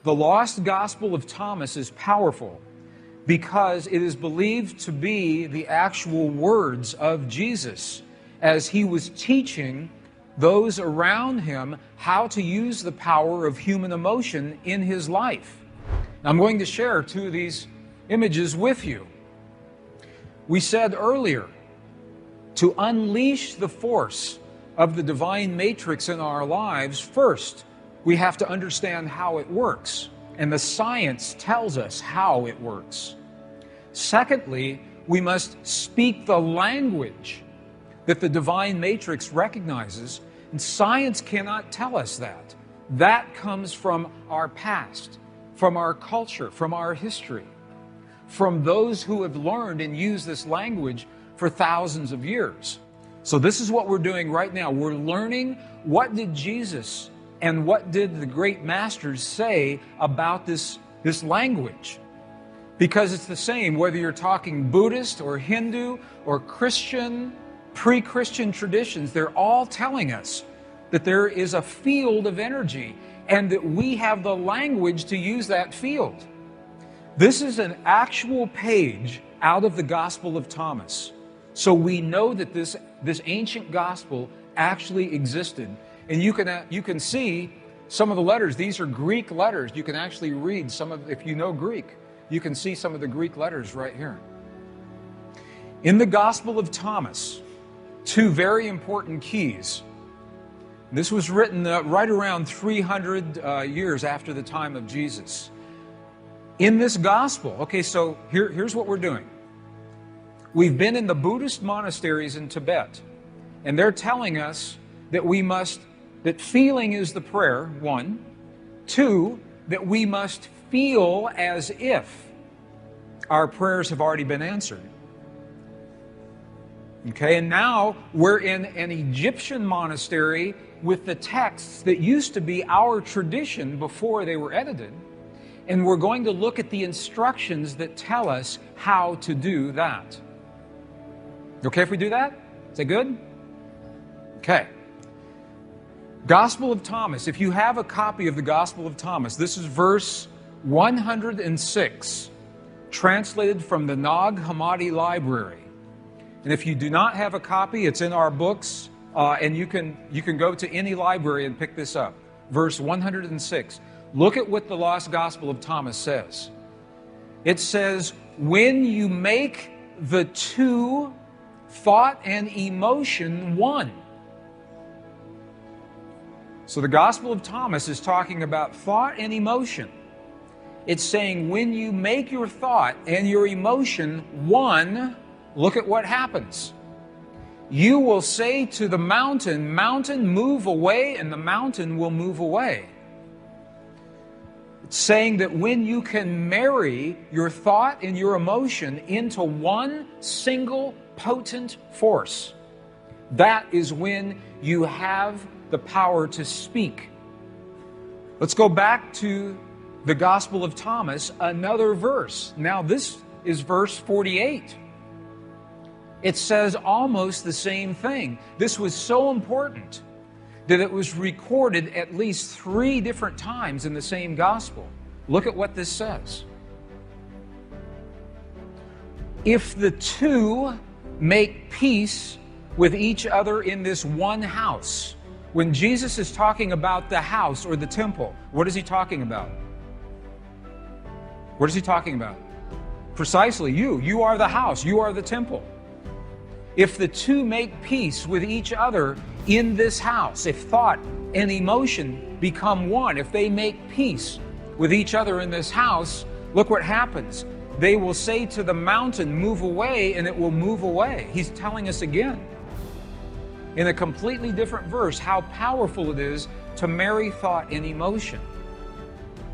The lost Gospel of Thomas is powerful because it is believed to be the actual words of Jesus as he was teaching those around him how to use the power of human emotion in his life. Now, I'm going to share two of these images with you. We said earlier, to unleash the force of the divine matrix in our lives, first, we have to understand how it works. And the science tells us how it works. Secondly, we must speak the language that the divine matrix recognizes, and science cannot tell us that. That comes from our past, from our culture, from our history, from those who have learned and used this language for thousands of years. So this is what we're doing right now. We're learning what did Jesus and what did the great masters say about this language. Because it's the same whether you're talking Buddhist or Hindu or Christian, pre-Christian traditions, they're all telling us that there is a field of energy and that we have the language to use that field. This is an actual page out of the Gospel of Thomas. So we know that this ancient gospel actually existed. And you can see some of the letters. These are Greek letters. You can actually read some of, if you know Greek, you can see some of the Greek letters right here. In the Gospel of Thomas, two very important keys. This was written right around 300 years after the time of Jesus. In this gospel, okay, so here's what we're doing. We've been in the Buddhist monasteries in Tibet, and they're telling us that that feeling is the prayer, one. Two, that we must feel as if our prayers have already been answered. Okay, and now we're in an Egyptian monastery with the texts that used to be our tradition before they were edited. And we're going to look at the instructions that tell us how to do that. Okay if we do that? Is that good? Okay. Gospel of Thomas. If you have a copy of the Gospel of Thomas, this is verse 106, translated from the Nag Hammadi Library. And if you do not have a copy, it's in our books, and you can go to any library and pick this up. Verse 106. Look at what the Lost Gospel of Thomas says. It says, when you make the two, thought and emotion, one. So the Gospel of Thomas is talking about thought and emotion. It's saying when you make your thought and your emotion one, look at what happens. You will say to the mountain, mountain, move away, and the mountain will move away. It's saying that when you can marry your thought and your emotion into one single potent force, that is when you have the power to speak. Let's go back to the Gospel of Thomas, another verse. Now this is verse 48. It says almost the same thing. This was so important that it was recorded at least 3 different times in the same gospel. Look at what this says. If the two make peace with each other in this one house. When Jesus is talking about the house or the temple, what is he talking about? What is he talking about? Precisely you. You are the house. You are the temple. If the two make peace with each other in this house, if thought and emotion become one, if they make peace with each other in this house, look what happens. They will say to the mountain, move away, and it will move away. He's telling us again, in a completely different verse, how powerful it is to marry thought and emotion.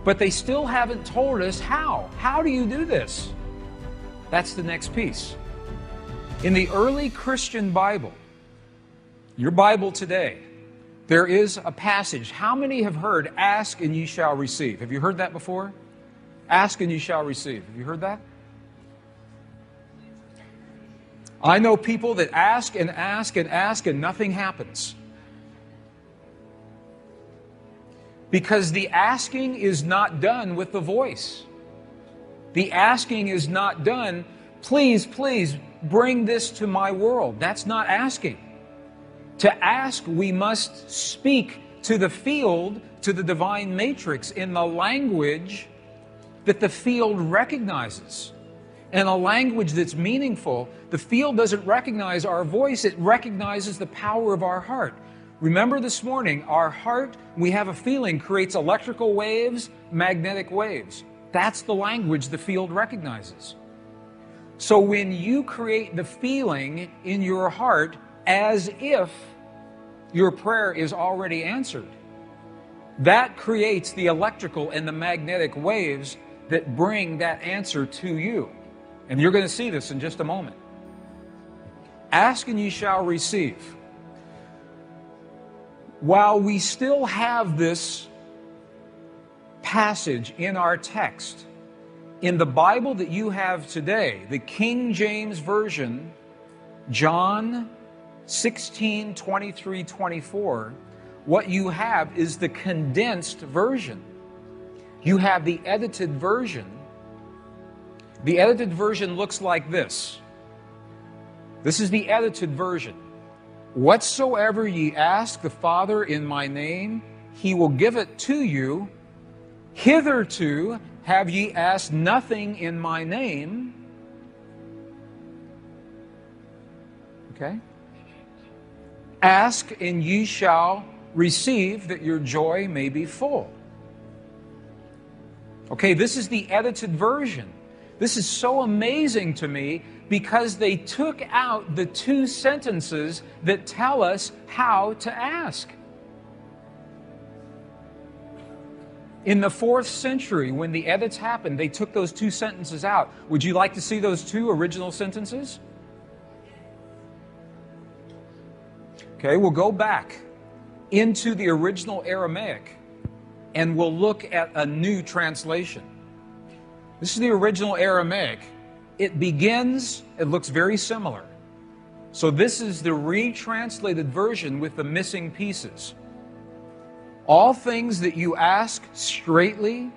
But they still haven't told us how. How do you do this? That's the next piece. In the early Christian Bible, your Bible today, there is a passage. How many have heard, ask and ye shall receive? Have you heard that before? Ask and you shall receive. Have you heard that? I know people that ask and ask and ask and nothing happens. Because the asking is not done with the voice. The asking is not done, please, please, bring this to my world. That's not asking. To ask, we must speak to the field, to the divine matrix, in the language that the field recognizes. And a language that's meaningful. The field doesn't recognize our voice, it recognizes the power of our heart. Remember this morning, our heart, we have a feeling, creates electrical waves, magnetic waves. That's the language the field recognizes. So when you create the feeling in your heart as if your prayer is already answered, that creates the electrical and the magnetic waves that bring that answer to you. And you're going to see this in just a moment. Ask and ye shall receive. While we still have this passage in our text, in the Bible that you have today, the King James Version, John 16, 23, 24, what you have is the condensed version. You have the edited version. The edited version looks like this. This is the edited version. Whatsoever ye ask the Father in my name, he will give it to you. Hitherto have ye asked nothing in my name. Okay? Ask and ye shall receive, that your joy may be full. Okay, this is the edited version. This is so amazing to me because they took out the two sentences that tell us how to ask. In the 4th century, when the edits happened, they took those two sentences out. Would you like to see those two original sentences? Okay, we'll go back into the original Aramaic and we'll look at a new translation. This is the original Aramaic. It begins, it looks very similar. So this is the retranslated version with the missing pieces. All things that you ask straightly,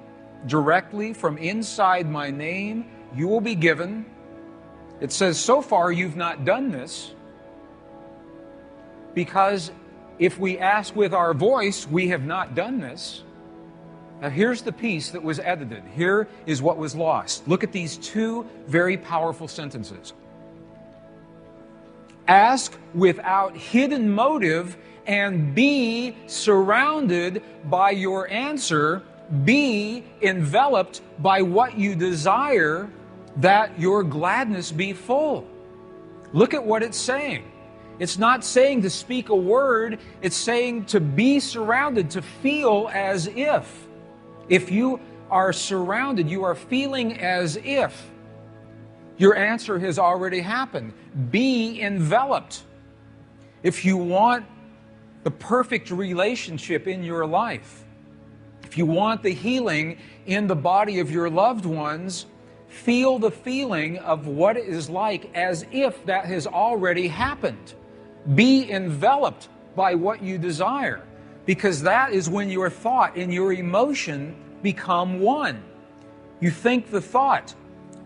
directly from inside my name, you will be given. It says, so far you've not done this, because if we ask with our voice, we have not done this. Now here's the piece that was edited. Here is what was lost. Look at these two very powerful sentences. Ask without hidden motive and be surrounded by your answer. Be enveloped by what you desire, that your gladness be full. Look at what it's saying. It's not saying to speak a word. It's saying to be surrounded, to feel as if. If you are surrounded, you are feeling as if your answer has already happened. Be enveloped. If you want the perfect relationship in your life, if you want the healing in the body of your loved ones, feel the feeling of what it is like as if that has already happened. Be enveloped by what you desire, because that is when your thought and your emotion become one. You think the thought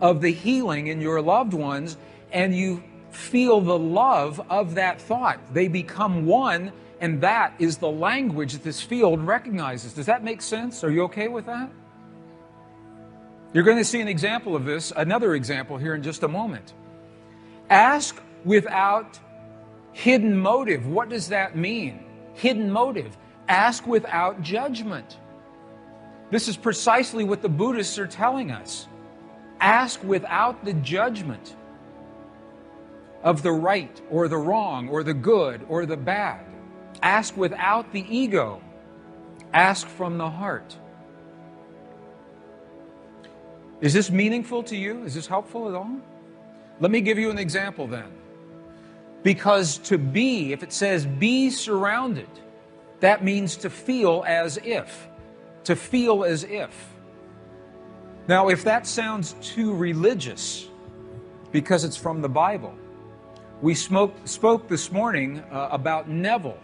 of the healing in your loved ones, and you feel the love of that thought. They become one, and that is the language that this field recognizes. Does that make sense? Are you okay with that? You're going to see an example of this, another example here in just a moment. Ask without hidden motive. What does that mean? Hidden motive. Ask without judgment. This is precisely what the Buddhists are telling us. Ask without the judgment of the right or the wrong or the good or the bad. Ask without the ego. Ask from the heart. Is this meaningful to you? Is this helpful at all? Let me give you an example then. Because to be, if it says be surrounded, that means to feel as if. To feel as if. Now, if that sounds too religious, because it's from the Bible, we spoke this morning about Neville.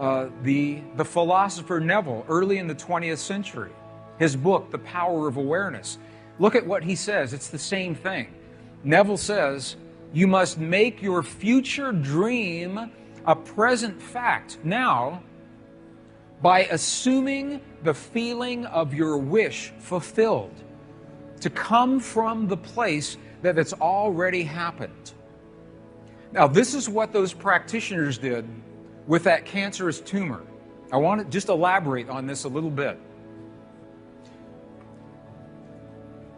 the philosopher Neville early in the 20th century. His book, The Power of Awareness. Look at what he says. It's the same thing. Neville says, you must make your future dream a present fact now by assuming the feeling of your wish fulfilled to come from the place that it's already happened. Now, this is what those practitioners did with that cancerous tumor. I want to just elaborate on this a little bit.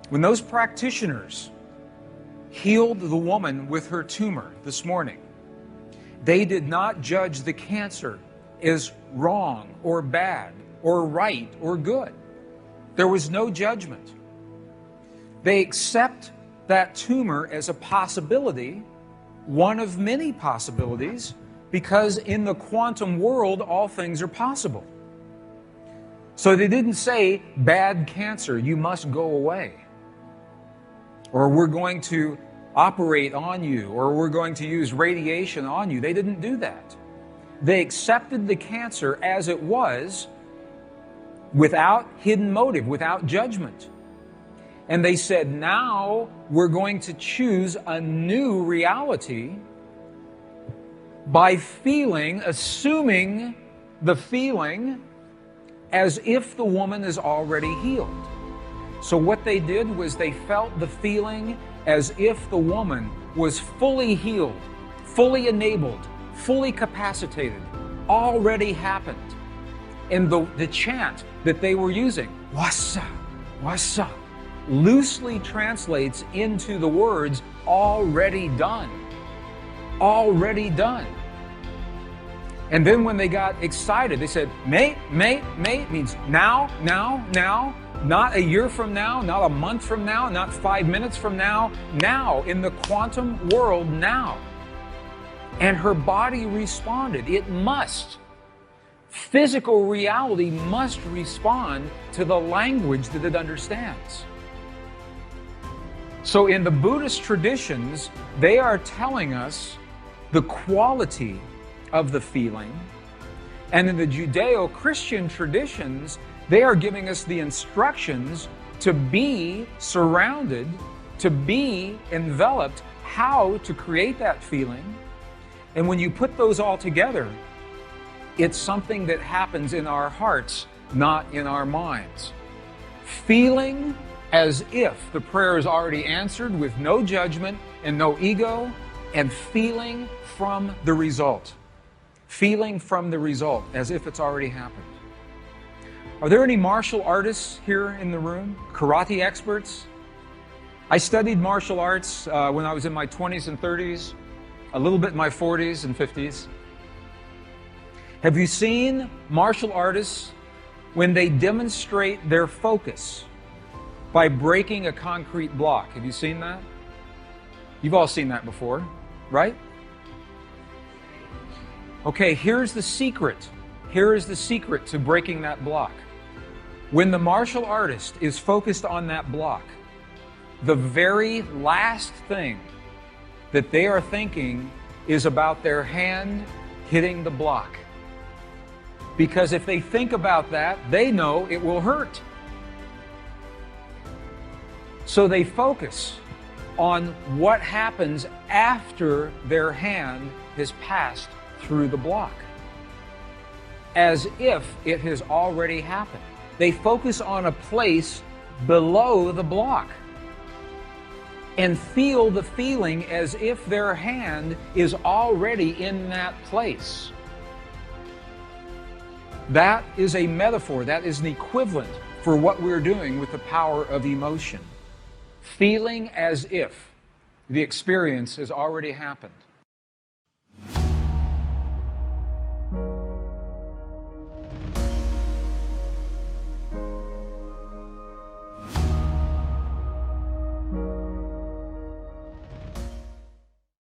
When those practitioners healed the woman with her tumor this morning, they did not judge the cancer as wrong or bad or right or good. There was no judgment. They accept that tumor as a possibility, one of many possibilities, because in the quantum world, all things are possible. So they didn't say, bad cancer, you must go away. Or we're going to operate on you, or we're going to use radiation on you. They didn't do that. They accepted the cancer as it was, without hidden motive, without judgment. And they said, now we're going to choose a new reality by assuming the feeling as if the woman is already healed. So what they did was they felt the feeling as if the woman was fully healed, fully enabled, fully capacitated, already happened. And the chant that they were using, wasa, wasa, loosely translates into the words, already done. Already done. And then when they got excited, they said, mate, means now, now, now. Not a year from now, not a month from now, not 5 minutes from now. Now, in the quantum world, now. And her body responded. It must. Physical reality must respond to the language that it understands. So in the Buddhist traditions, they are telling us the quality of the feeling. And in the Judeo-Christian traditions, they are giving us the instructions to be surrounded, to be enveloped, how to create that feeling. And when you put those all together, it's something that happens in our hearts, not in our minds. Feeling as if the prayer is already answered with no judgment and no ego, and feeling from the result. Feeling from the result as if it's already happened. Are there any martial artists here in the room? Karate experts? I studied martial arts when I was in my 20s and 30s, a little bit in my 40s and 50s. Have you seen martial artists when they demonstrate their focus by breaking a concrete block? Have you seen that? You've all seen that before, right? Okay, here's the secret. Here is the secret to breaking that block. When the martial artist is focused on that block, the very last thing that they are thinking is about their hand hitting the block. Because if they think about that, they know it will hurt. So they focus on what happens after their hand has passed through the block, as if it has already happened. They focus on a place below the block and feel the feeling as if their hand is already in that place. That is a metaphor, that is an equivalent for what we're doing with the power of emotion. Feeling as if the experience has already happened.